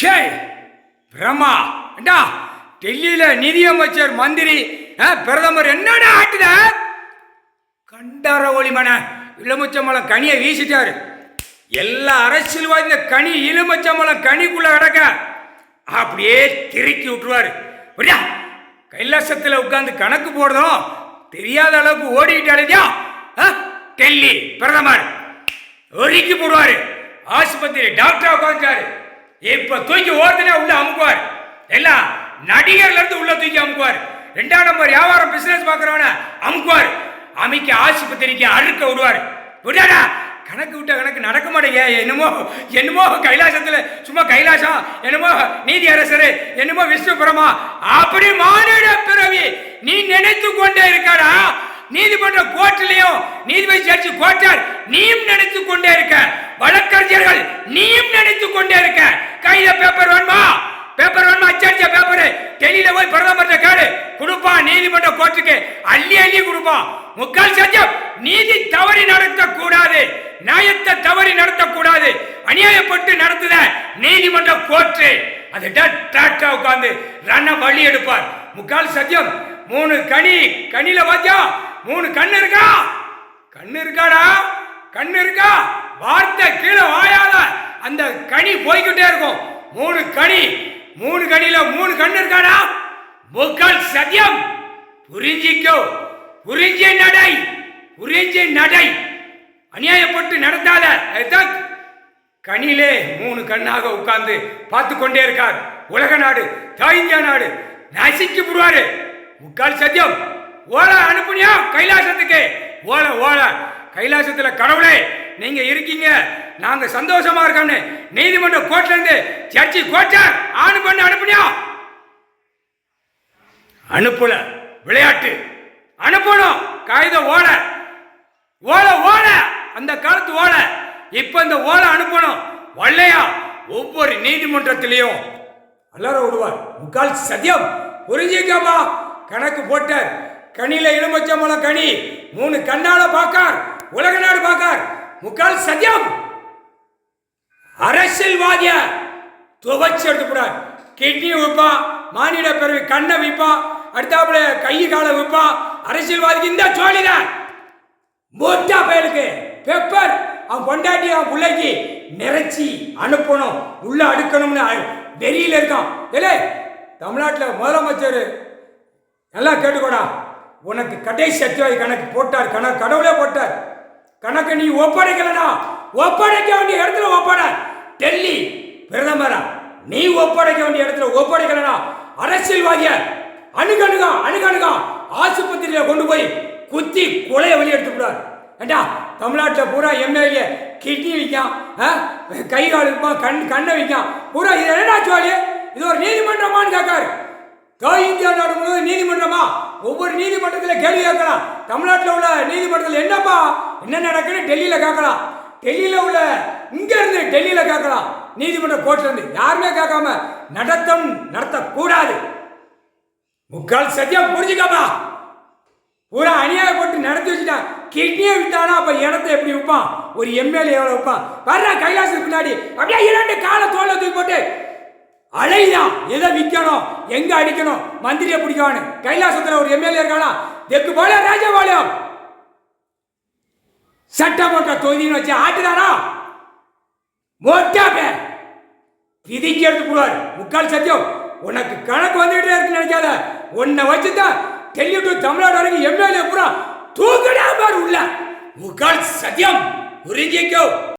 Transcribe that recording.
ஷே பிரமா அண்டா டெல்லியில நிதியமைச்சர் மந்திரி பிரதமர் என்னடா ஆட்டுத கண்டார ஒளிமன இலுமிச்சம்பழம் கனியை வீசிட்டாரு. எல்லா அரசியல்வாதி இந்த கனி இலுமிச்சம்பழம் கனிக்குள்ள கிடக்க அப்படியே திருக்கி விட்டுருவாரு. கைலாசத்தில் உட்கார்ந்து கணக்கு போடுறதும் தெரியாத அளவுக்கு ஓடிக்கிட்டாலையா டெல்லி பிரதமர் ஒதுக்கி போடுவாரு. ஆஸ்பத்திரி டாக்டரா உட்காந்துட்டாரு. இப்ப தூக்கி ஓடுதுன்னா உள்ள அமுக்குவார். எல்லாம் நடிகர்ல இருந்து உள்ள தூக்கி அமுக்குவார். 2ஆம் நம்பர் வியாபாரம் பிசினஸ் பாக்குறவன அமுக்குவார். அமைக்க ஆஸ்பத்திரிக்கு அறுக்க விடுவார். விடாடா கணக்கு விட்ட கணக்கு நடக்க மாட்டேங்க. என்னமோ என்னமோ கைலாசத்துல சும்மா கைலாசம், என்னமோ நீதி அரசர், என்னமோ விஷ்ணு பிரமா அப்படி மானிட பிறவி நீ நினைத்து கொண்டே இருக்காடா. நீதிமன்ற கோர்ட்டிலையும் நீதிபதி ஜட்ஜி கோர்ட்டார் நீயும் நினைத்து கொண்டே இருக்க. வழக்கறிஞர்கள் நீயும் நினைத்து கொண்டே இருக்க. கையில பேப்பர் வேணுமா, பேப்பர் வேணுமா, அச்சடிச்ச பேப்பர் டெல்லியில போய் பிரதமர் கேடு கொடுப்பான். நீதிமன்ற கோர்ட்டுக்கு அள்ளி அள்ளி கொடுப்பான். முக்கால் சத்தியம் நீதி தவறி நடத்தக்கூடாது, நியாயத்தை தவறி நடத்தக்கூடாது. அநியாயப்பட்டு நடத்துத நீதிமன்ற கோர்ட்டு அது டாக்டா உட்கார்ந்து ரன்ன வழி எடுப்பார். முக்கால் சத்தியம் 3 கனியில வாத்தியா 3 கண்ணு இருக்கா, கண்ணு இருக்காடா, கண்ணு இருக்கா, வார்த்தை கீழே வாயாத அந்த கனி போய்கிட்டே இருக்கும். 3 கனியில 3 கண்ணு இருக்காடா. முக்கால் சத்தியம் புரிஞ்சிக்கோ, புரிஞ்சு நடை, புரிஞ்சு நடை. அநியாயப்பட்டு நடத்தாத. கனியிலே 3 கண்ணாக உட்கார்ந்து பார்த்து கொண்டே இருக்கார். உலக நாடு, இந்தியா நாடு நசிக்கு போடுவாரு. முக்கால் சத்தியம் ஓல அனுப்புனியா கைலாசத்துக்கு, ஓல ஓல கைலாசத்துல கடவுளே நீங்க இருக்கீங்க, நாங்க சந்தோஷமா இருக்கோம்னு நீதிமன்ற கோர்ட்ல இருந்து ஜட்ஜி கோர்ட்டார் ஆணு பண்ணி அனுப்புனியா? அனுப்பல. விளையாட்டு அனுப்பணும். காகித ஓல ஓல ஓல அந்த காலத்து ஓல. இப்ப இந்த ஓல அனுப்பணும். வல்லையா ஒவ்வொரு நீதிமன்றத்திலையும் அலற விடுவார். முக்கால் சத்தியம் புரிஞ்சிக்கப்பா. கணக்கு போட்டார். கனியில எலுமிச்சம்பழம் கனி 3 கண்ணால பார்க்கார். உலக நாடு பார்க்கார். முக்கால் சத்தியம் அரசியல்வாதிய துவச்சு எடுத்துக்கூடாது. கிட்னி விற்பான், மானிட பிறவி கண்ணை விற்பான், அடுத்தாப்புல கை காலை விற்பான். அரசியல்வாதிக்கு இந்த சோழிதான். மூட்டா பயலுக்கு பெப்பர் அவன் கொண்டாட்டி அவன் பிள்ளைக்கு நிறைச்சி அனுப்பணும், உள்ள அடுக்கணும்னு வெறியில இருக்கான். இல்லை தமிழ்நாட்டில் முதலமைச்சர் எல்லாம் கேட்டுக்கோடா. உனக்கு கடைசி சத்தியவாதி கணக்கு போட்டார். கணக்கு கடவுளே போட்டார். கணக்கு நீ ஒப்படைக்கலடா, ஒப்படைக்க வேண்டிய இடத்துல ஒப்பட. டெல்லி பிரதமரா நீ ஒப்படைக்க வேண்டிய இடத்துல ஒப்படைக்கலடா. அரசியல்வாதிய அணுகணுகா ஆஸ்பத்திரியில கொண்டு போய் குத்தி கொலையை வெளியே எடுத்துக்கூடாது. ஏண்டா தமிழ்நாட்டில் பூரா எம்எல்ஏ கிட்னி விற்கான், கை கால் விற்பான், கண்ணை விற்கான் பூரா. இது என்னடா சோழி? இது ஒரு நீதிமன்றமான்னு கேட்காரு. இந்தியா நாடு முழுவதும் நீதிமன்றமா? ஒவ்வொரு நீதிமன்றத்தில் கேள்வி கேட்கலாம். தமிழ்நாட்டில் உள்ள நீதிமன்றத்தில் என்னப்பா என்ன நடக்குன்னு டெல்லியில கேட்கலாம். டெல்லியில உள்ள இங்க இருந்து டெல்லியில கேட்கலாம். நீதிமன்ற கோர்ட்ல இருந்து யாருமே கேட்காம நடத்தக்கூடாது. முக்கால் சத்தியம் புரிஞ்சுக்காமா. பூரா அநியாயப்பட்டு நடத்தி வச்சுட்டான். கிட்னியை விட்டானா அப்ப இடத்தை எப்படி விற்பான்? ஒரு எம்எல்ஏ எவ்வளவு விற்பான்? வர்ற கைலாசத்துக்கு பின்னாடி அப்படியே 2 காலை தோலை தூக்கி போட்டு அலைதான். எதை விற்கணும், எங்க அடிக்கணும், மந்திரியை பிடிக்கணும். கைலாசத்துல ஒரு எம்எல்ஏ இருக்கானா? தெற்கு போல ராஜபாளையம் சட்டமன்ற தொகுதின்னு வச்சு ஆட்டுதானா? மொட்டாப்ப விதிக்கு எடுத்து போடுவார். முக்கால் சத்தியம் உனக்கு கணக்கு வந்துகிட்டே இருக்குன்னு நினைக்காத. உன்னை வச்சுதான் டெல்லி டு தமிழ்நாடு வரைக்கும் எம்எல்ஏ பூரா தூக்கடா பாரு உள்ள. முக்கால் சத்தியம் புரிஞ்சிக்கோ.